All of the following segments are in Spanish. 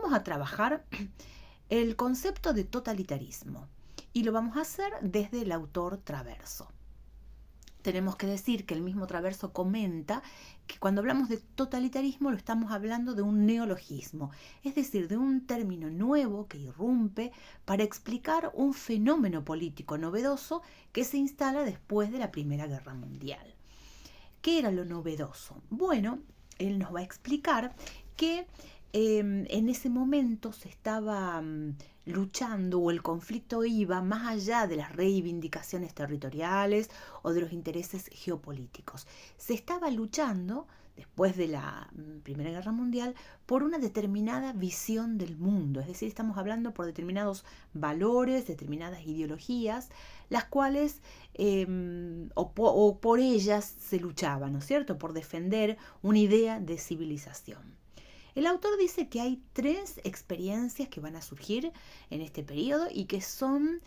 vamos a trabajar el concepto de totalitarismo y lo vamos a hacer desde el autor Traverso. Tenemos que decir que el mismo Traverso comenta que cuando hablamos de totalitarismo lo estamos hablando de un neologismo, es decir, de un término nuevo que irrumpe para explicar un fenómeno político novedoso que se instala después de la Primera Guerra Mundial. ¿Qué era lo novedoso? Bueno, él nos va a explicar que en ese momento se estaba luchando, o el conflicto iba más allá de las reivindicaciones territoriales o de los intereses geopolíticos. Se estaba luchando, después de la Primera Guerra Mundial, por una determinada visión del mundo, es decir, estamos hablando por determinados valores, determinadas ideologías, las cuales o por ellas se luchaba, ¿no es cierto?, por defender una idea de civilización. El autor dice que hay 3 experiencias que van a surgir en este periodo y que son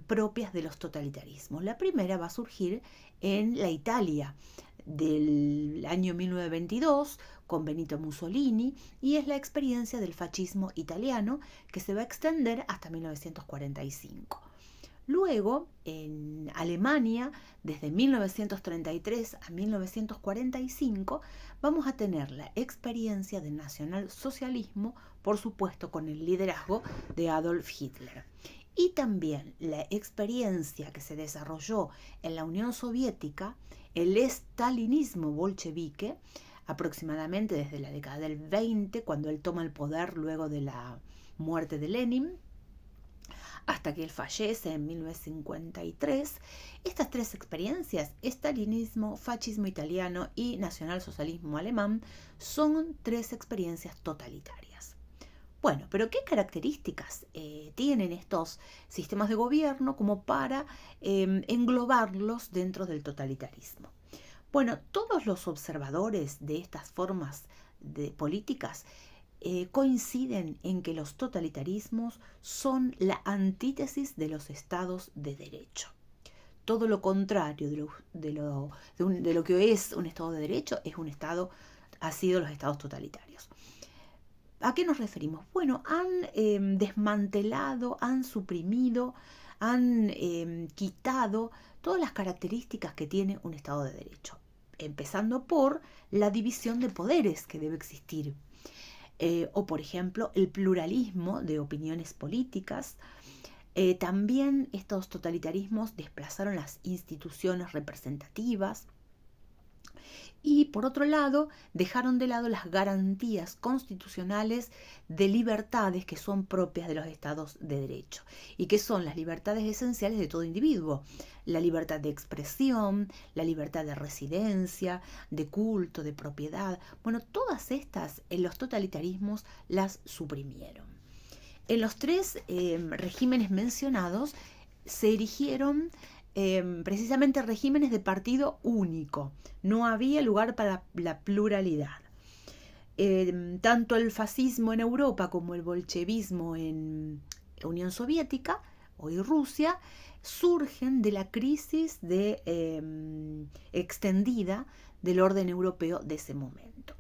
propias de los totalitarismos. La primera va a surgir en la Italia del año 1922 con Benito Mussolini y es la experiencia del fascismo italiano que se va a extender hasta 1945. Luego, en Alemania, desde 1933 a 1945, vamos a tener la experiencia del nacionalsocialismo, por supuesto con el liderazgo de Adolf Hitler. Y también la experiencia que se desarrolló en la Unión Soviética, el estalinismo bolchevique, aproximadamente desde la década del 20, cuando él toma el poder luego de la muerte de Lenin, hasta que él fallece en 1953. Estas 3 experiencias, estalinismo, fascismo italiano y nacionalsocialismo alemán, son 3 experiencias totalitarias. Bueno, pero ¿qué características tienen estos sistemas de gobierno como para englobarlos dentro del totalitarismo? Bueno, todos los observadores de estas formas de políticas coinciden en que los totalitarismos son la antítesis de los estados de derecho. Todo lo contrario de lo que es un estado de derecho ha sido los estados totalitarios. ¿A qué nos referimos? Bueno, han desmantelado, han suprimido, han quitado todas las características que tiene un estado de derecho, empezando por la división de poderes que debe existir. O por ejemplo el pluralismo de opiniones políticas. También estos totalitarismos desplazaron las instituciones representativas y por otro lado dejaron de lado las garantías constitucionales de libertades que son propias de los estados de derecho y que son las libertades esenciales de todo individuo: la libertad de expresión, la libertad de residencia, de culto, de propiedad. Bueno, todas estas en los totalitarismos las suprimieron. En los 3 regímenes mencionados se erigieron precisamente regímenes de partido único. No había lugar para la pluralidad. Tanto el fascismo en Europa como el bolchevismo en Unión Soviética, hoy Rusia, surgen de la crisis extendida del orden europeo de ese momento.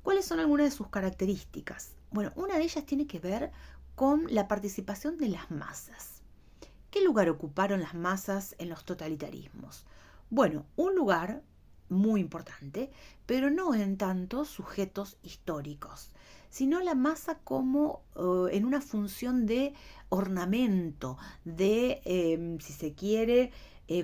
¿Cuáles son algunas de sus características? Bueno, una de ellas tiene que ver con la participación de las masas. ¿Qué lugar ocuparon las masas en los totalitarismos? Bueno, un lugar muy importante, pero no en tanto sujetos históricos, sino la masa como en una función de ornamento, de, si se quiere,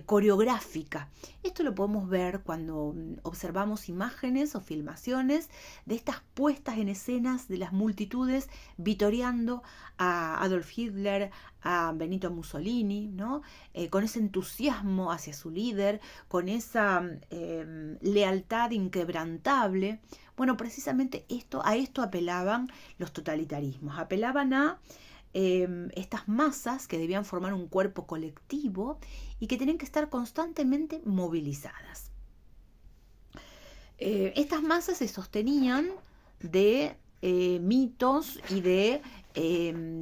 coreográfica. Esto lo podemos ver cuando observamos imágenes o filmaciones de estas puestas en escenas de las multitudes vitoreando a Adolf Hitler, a Benito Mussolini, ¿no? Con ese entusiasmo hacia su líder, con esa lealtad inquebrantable. Bueno, precisamente a esto apelaban los totalitarismos, apelaban a estas masas que debían formar un cuerpo colectivo y que tenían que estar constantemente movilizadas. Estas masas se sostenían de mitos y de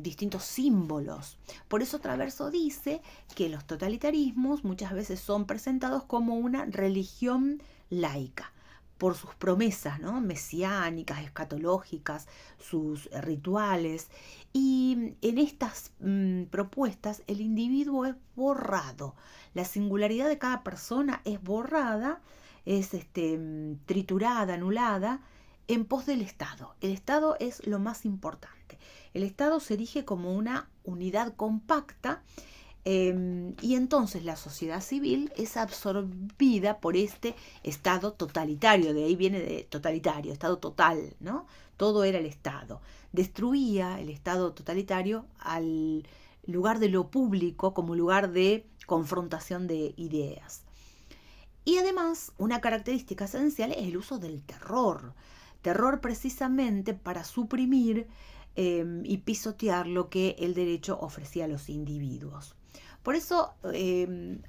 distintos símbolos. Por eso Traverso dice que los totalitarismos muchas veces son presentados como una religión laica, por sus promesas, ¿no? Mesiánicas, escatológicas, sus rituales. Y en estas propuestas el individuo es borrado. La singularidad de cada persona es borrada, es triturada, anulada, en pos del Estado. El Estado es lo más importante. El Estado se erige como una unidad compacta, y entonces la sociedad civil es absorbida por este Estado totalitario, de ahí viene de totalitario, Estado total, ¿no? Todo era el Estado. Destruía el Estado totalitario al lugar de lo público como lugar de confrontación de ideas. Y además, una característica esencial es el uso del terror. Terror precisamente para suprimir y pisotear lo que el derecho ofrecía a los individuos. Por eso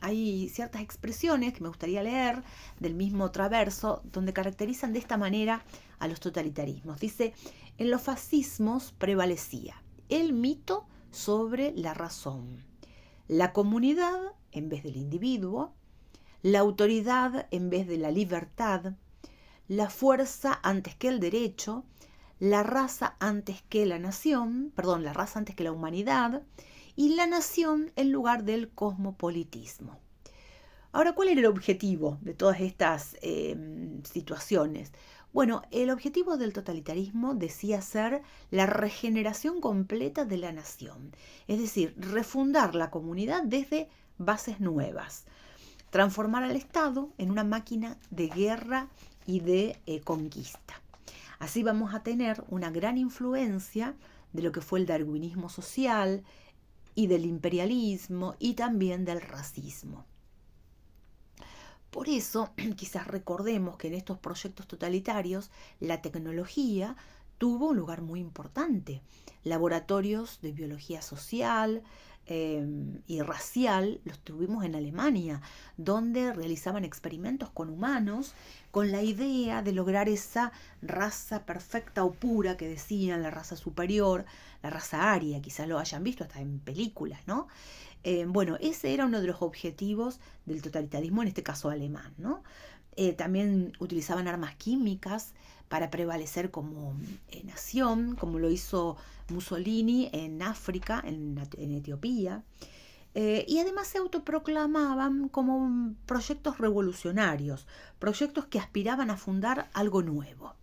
hay ciertas expresiones que me gustaría leer del mismo Traverso, donde caracterizan de esta manera a los totalitarismos. Dice, en los fascismos prevalecía el mito sobre la razón, la comunidad en vez del individuo, la autoridad en vez de la libertad, la fuerza antes que el derecho, la raza antes que la nación, la raza antes que la humanidad, y la nación en lugar del cosmopolitismo. Ahora, ¿cuál era el objetivo de todas estas situaciones? Bueno, el objetivo del totalitarismo decía ser la regeneración completa de la nación, es decir, refundar la comunidad desde bases nuevas, transformar al Estado en una máquina de guerra y de conquista. Así vamos a tener una gran influencia de lo que fue el darwinismo social y del imperialismo y también del racismo. Por eso, quizás recordemos que en estos proyectos totalitarios la tecnología tuvo un lugar muy importante. Laboratorios de biología social y racial los tuvimos en Alemania, donde realizaban experimentos con humanos con la idea de lograr esa raza perfecta o pura que decían, la raza superior, la raza aria, quizás lo hayan visto hasta en películas, ¿no? Bueno, ese era uno de los objetivos del totalitarismo, en este caso alemán, ¿no? También utilizaban armas químicas para prevalecer como nación, como lo hizo Mussolini en África, en Etiopía. Y además se autoproclamaban como proyectos revolucionarios, proyectos que aspiraban a fundar algo nuevo.